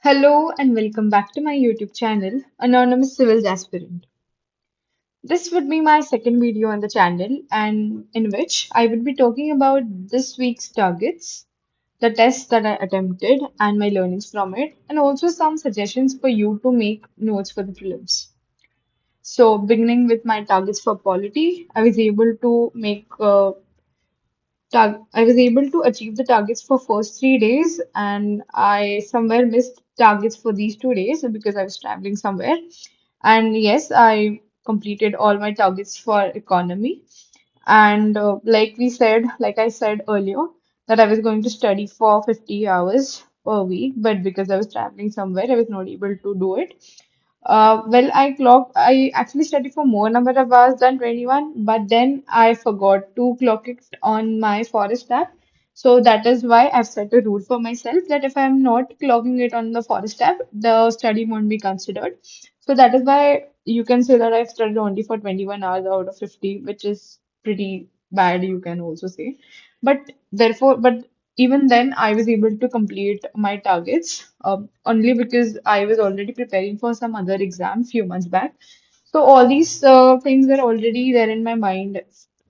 Hello and welcome back to my YouTube channel, Anonymous Civil Aspirant. This would be my second video on the channel, and in which I would be talking about this week's targets, the tests that I attempted, and my learnings from it, and also some suggestions for you to make notes for the prelims. So, beginning with my targets for polity, I was able to I was able to achieve the targets for first 3 days, and I somewhere missed targets for these 2 days because I was traveling somewhere. And yes, I completed all my targets for economy. And like I said earlier, that I was going to study for 50 hours per week, but because I was traveling somewhere, I was not able to do it. I actually studied for more number of hours than 21, but then I forgot to clock it on my Forest app. So that is why I've set a rule for myself that if I'm not clocking it on the Forest app, the study won't be considered. So that is why you can say that I've studied only for 21 hours out of 50, which is pretty bad, you can also say. But even then, I was able to complete my targets only because I was already preparing for some other exam few months back. So all these things were already there in my mind,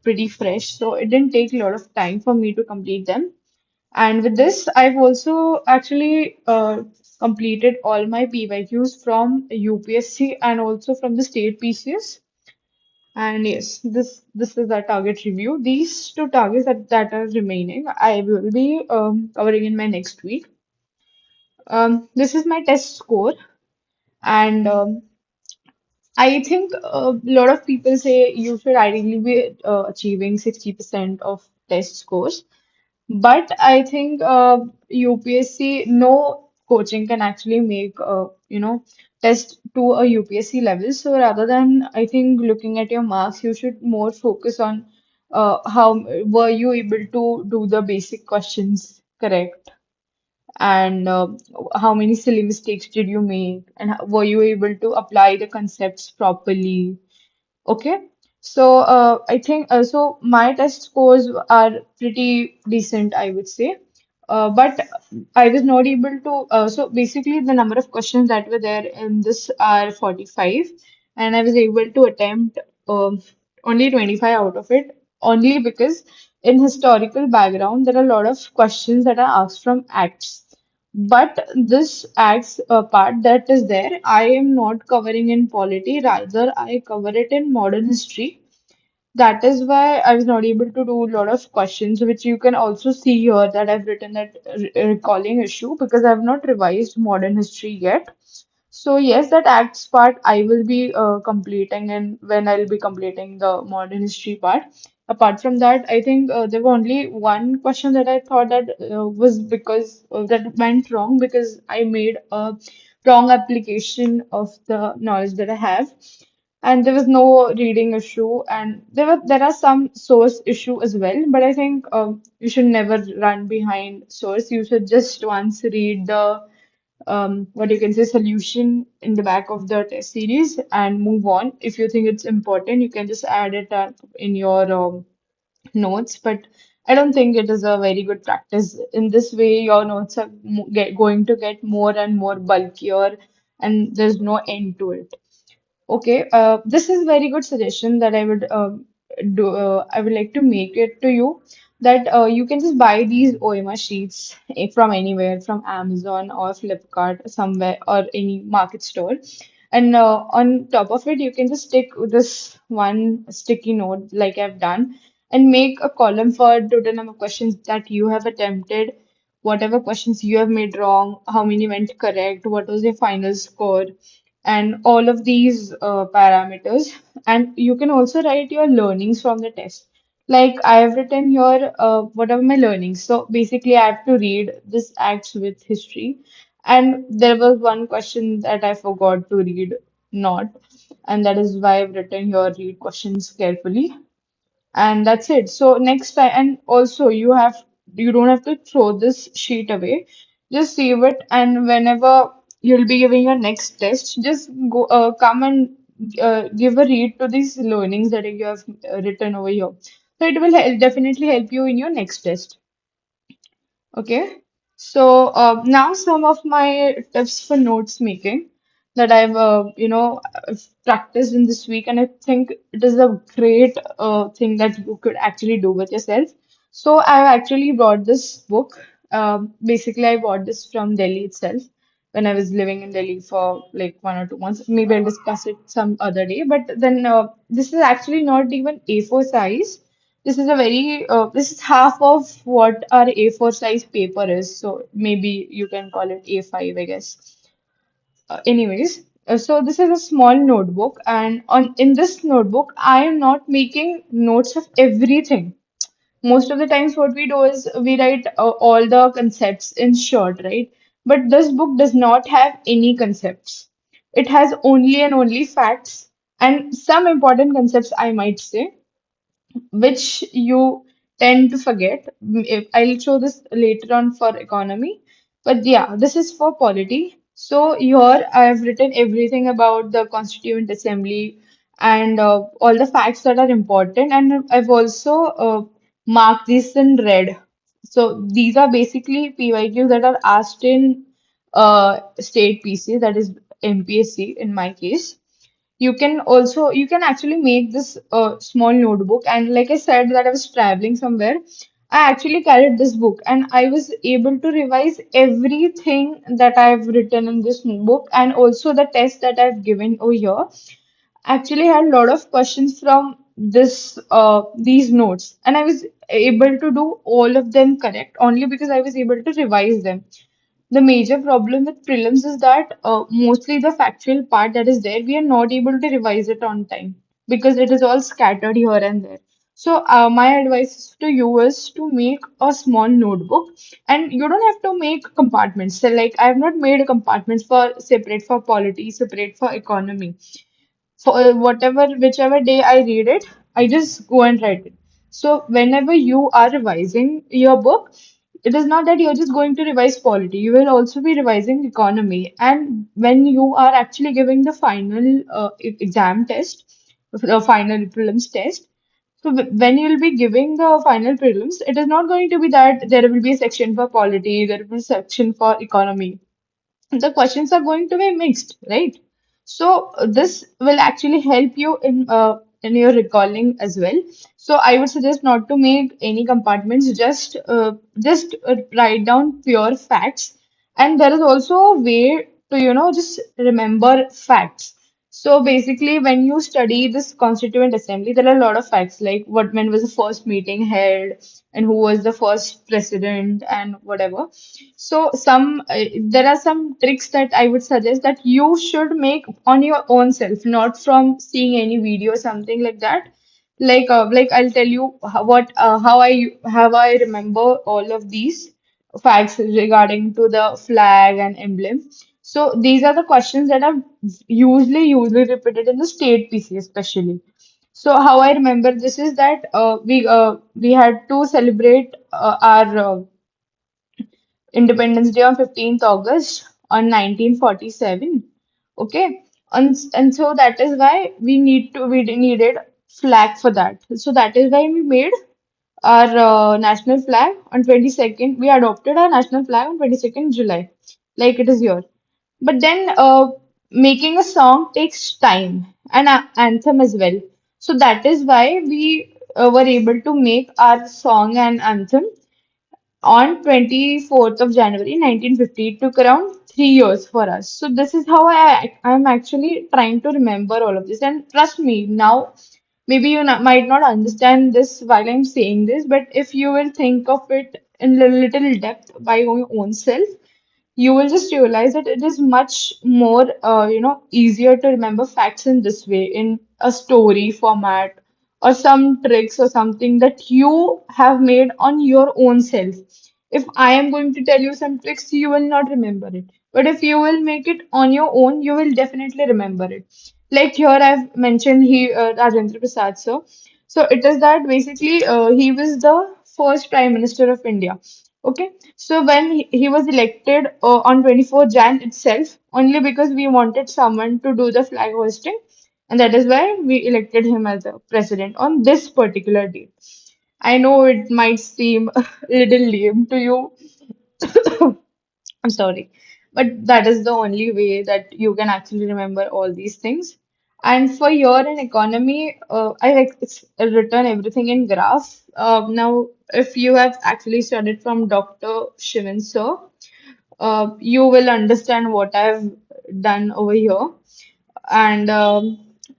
pretty fresh. So it didn't take a lot of time for me to complete them. And with this, I've also actually completed all my PYQs from UPSC and also from the state PCS. And yes, this is our target review. These two targets that are remaining, I will be covering in my next week. This is my test score, and I think a lot of people say you should ideally be achieving 60% of test scores. But I think UPSC, no coaching can actually make test to a UPSC level. So rather than I think looking at your marks, you should more focus on how were you able to do the basic questions correct, and how many silly mistakes did you make, and were you able to apply the concepts properly. Okay, so I think so my test scores are pretty decent, I would say. But I was not able to. So basically, the number of questions that were there in this are 45, and I was able to attempt only 25 out of it, only because in historical background there are a lot of questions that are asked from acts. But this acts part that is there, I am not covering in polity, rather, I cover it in modern history. That is why I was not able to do a lot of questions, which you can also see here that I've written that recalling issue because I've not revised modern history yet. So yes, that acts part I will be completing, and when I'll be completing the modern history part. Apart from that, I think there were only one question that I thought that was because that went wrong because I made a wrong application of the knowledge that I have, and there was no reading issue, and there are some source issue as well. But I think you should never run behind source. You should just once read the what you can say solution in the back of the test series and move on. If you think it's important, you can just add it up in your notes. But I don't think it is a very good practice. In this way, your notes are going to get more and more bulkier, and there's no end to it. Okay, this is very good suggestion that I would do. I would like to make it to you that you can just buy these OMR sheets from anywhere, from Amazon or Flipkart, somewhere or any market store. And on top of it, you can just stick this one sticky note like I've done and make a column for total number of questions that you have attempted, whatever questions you have made wrong, how many went correct, what was your final score, and all of these parameters. And you can also write your learnings from the test. Like I have written here, what are my learnings? So basically, I have to read this acts with history. And there was one question that I forgot to read, not. And that is why I've written here, read questions carefully, and that's it. So next time, and also you don't have to throw this sheet away. Just save it, and whenever you'll be giving your next test, just go come and give a read to these learnings that you have written over here. So it will definitely help you in your next test. Okay. So now some of my tips for notes making that I've practiced in this week, and I think it is a great thing that you could actually do with yourself. So I've actually brought this book. Basically, I bought this from Delhi itself when I was living in Delhi for like 1 or 2 months. Maybe I'll discuss it some other day. But then this is actually not even A4 size. This is half of what our A4 size paper is. So maybe you can call it A5, I guess. So this is a small notebook, and on in this notebook, I am not making notes of everything. Most of the times, what we do is we write all the concepts in short, right? But this book does not have any concepts. It has only and only facts and some important concepts, I might say, which you tend to forget. I'll show this later on for economy. But yeah, this is for polity. So here I have written everything about the Constituent Assembly and all the facts that are important. And I've also marked these in red. So these are basically PYQs that are asked in state PC, that is MPSC in my case. You can actually make this small notebook, and like I said that I was traveling somewhere, I actually carried this book and I was able to revise everything that I've written in this book, and also the test that I've given over here actually had a lot of questions from this these notes, and I was able to do all of them correct only because I was able to revise them. The major problem with prelims is that mostly the factual part that is there, we are not able to revise it on time because it is all scattered here and there. So, my advice to you is to make a small notebook, and you don't have to make compartments. So, like, I have not made compartments for separate for polity, separate for economy. For whichever day I read it, I just go and write it. So whenever you are revising your book, it is not that you're just going to revise polity. You will also be revising economy. And when you are actually giving the final exam test, the final prelims test, so when you'll be giving the final prelims, it is not going to be that there will be a section for polity, there will be a section for economy. The questions are going to be mixed, right? So this will actually help you in your recalling as well. So I would suggest not to make any compartments, just write down pure facts. And there is also a way to, just remember facts. So basically, when you study this Constituent Assembly, there are a lot of facts like when was the first meeting held and who was the first president and whatever. So there are some tricks that I would suggest that you should make on your own self, not from seeing any video or something like that. Like I'll tell you how I remember all of these facts regarding to the flag and emblem. So these are the questions that are usually repeated in the state PC especially. So how I remember this is that we had to celebrate our Independence Day on 15th August on 1947. Okay. And so that is why we needed flag for that. So that is why we made our national flag on 22nd. We adopted our national flag on 22nd July, like it is here. But then making a song takes time and anthem as well. So that is why we were able to make our song and anthem on 24th of January 1950. It took around 3 years for us. So this is how I'm actually trying to remember all of this. And trust me, now maybe you might not understand this while I'm saying this, but if you will think of it in a little depth by your own self, you will just realize that it is much more, easier to remember facts in this way, in a story format, or some tricks or something that you have made on your own self. If I am going to tell you some tricks, you will not remember it. But if you will make it on your own, you will definitely remember it. Like here, I've mentioned Rajendra Prasad, sir. So it is that basically he was the first Prime Minister of India. Okay, so when he was elected on 24 Jan itself, only because we wanted someone to do the flag hoisting, and that is why we elected him as a president on this particular date. I know it might seem a little lame to you, I'm sorry, but that is the only way that you can actually remember all these things. And for year and economy, I like it's written everything in graph. Now, if you have actually studied from Dr. Shivan sir, you will understand what I've done over here. And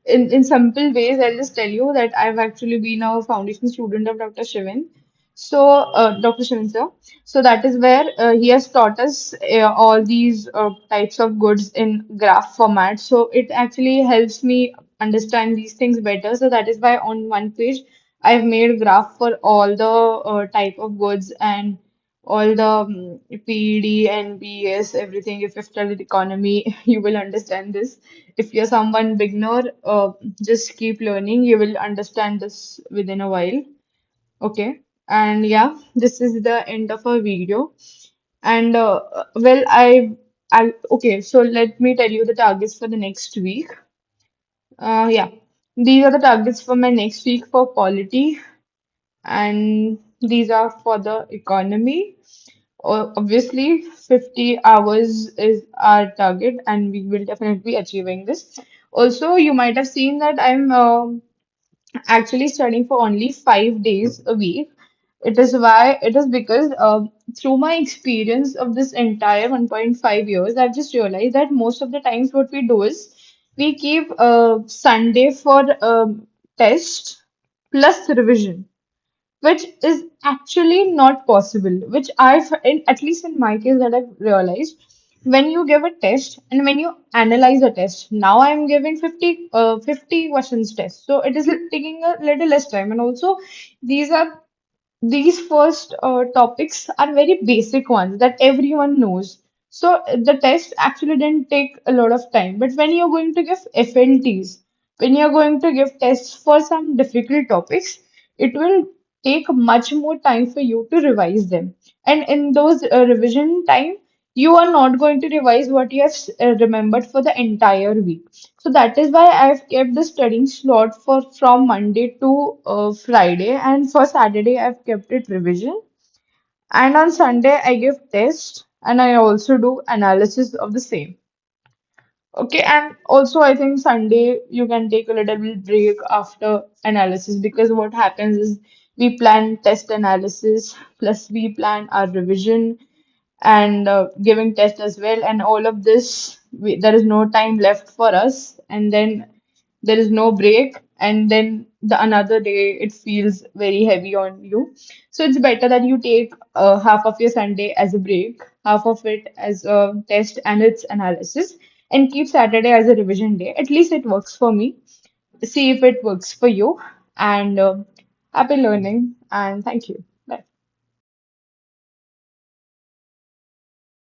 in simple ways, I'll just tell you that I've actually been a foundation student of Dr. Shivan. So, Dr. Shivan sir. So that is where he has taught us all these types of goods in graph format. So it actually helps me understand these things better. So that is why on one page I've made graph for all the type of goods and all the PED and BS, everything. If you've studied economy, you will understand this. If you're someone beginner, just keep learning. You will understand this within a while. Okay. And yeah, this is the end of our video. And well, okay. So let me tell you the targets for the next week. Yeah, these are the targets for my next week for polity, and these are for the economy. Obviously, 50 hours is our target, and we will definitely be achieving this. Also, you might have seen that I'm actually studying for only 5 days a week. It is because through my experience of this entire 1.5 years, I've just realized that most of the times what we do is we keep Sunday for test plus revision, which is actually not possible, which at least in my case, that I've realized when you give a test and when you analyze a test, now I'm giving 50 questions test. So it is taking a little less time. And also, these are these first topics are very basic ones that everyone knows. So the test actually didn't take a lot of time. But when you're going to give FLTs, when you're going to give tests for some difficult topics, it will take much more time for you to revise them. And in those revision time, you are not going to revise what you have remembered for the entire week. So that is why I've kept the studying slot for from Monday to Friday, and for Saturday I've kept it revision. And on Sunday I give test, and I also do analysis of the same. Okay, and also I think Sunday you can take a little bit break after analysis, because what happens is we plan test analysis plus we plan our revision and giving test as well, and all of this there is no time left for us, and then there is no break, and then the another day it feels very heavy on you. So it's better that you take half of your Sunday as a break, half of it as a test and its analysis, and keep Saturday as a revision day. At least it works for me. See if it works for you, and happy learning, and thank you.